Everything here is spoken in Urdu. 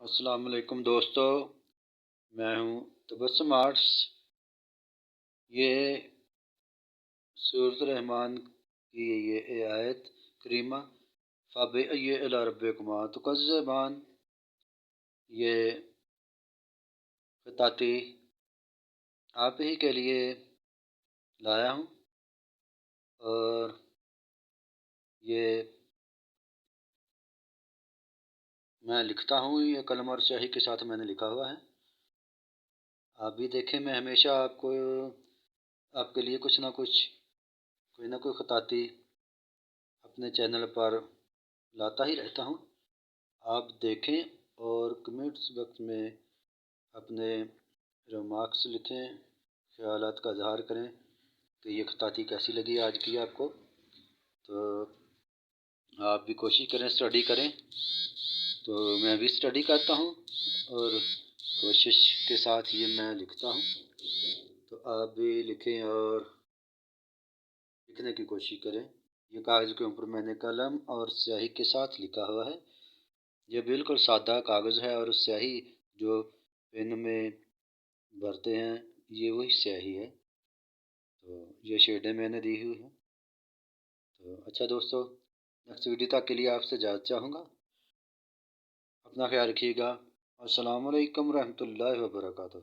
السلام علیکم دوستو، میں ہوں تبسم آرٹس۔ یہ سورۃ الرحمن کی یہ آیت کریمہ فَبِأَيِّ آلَاءِ رَبِّكُمَا تُكَذِّبَانِ، یہ خطاطی آپ ہی کے لیے لایا ہوں، اور یہ میں لکھتا ہوں، یہ قلم اور سیاہی کے ساتھ میں نے لکھا ہوا ہے۔ آپ بھی دیکھیں، میں ہمیشہ آپ کے لیے کچھ نہ کچھ، کوئی نہ کوئی خطاطی اپنے چینل پر لاتا ہی رہتا ہوں۔ آپ دیکھیں اور کمنٹس باکس میں اپنے ریمارکس لکھیں، خیالات کا اظہار کریں کہ یہ خطاطی کیسی لگی آج کی آپ کو۔ تو آپ بھی کوشش کریں، اسٹڈی کریں، تو میں بھی اسٹڈی کرتا ہوں اور کوشش کے ساتھ یہ میں لکھتا ہوں، تو آپ بھی لکھیں اور لکھنے کی کوشش کریں۔ یہ کاغذ کے اوپر میں نے قلم اور سیاہی کے ساتھ لکھا ہوا ہے۔ یہ بالکل سادہ کاغذ ہے، اور سیاہی جو پین میں بھرتے ہیں یہ وہی سیاہی ہے، تو یہ شیڈیں میں نے دی ہوئی ہیں۔ تو اچھا دوستو، نیکسٹ ویڈیو تک کے لیے آپ سے اجازت چاہوں گا۔ اپنا خیال رکھیے گا۔ السلام علیکم ورحمۃ اللہ وبرکاتہ۔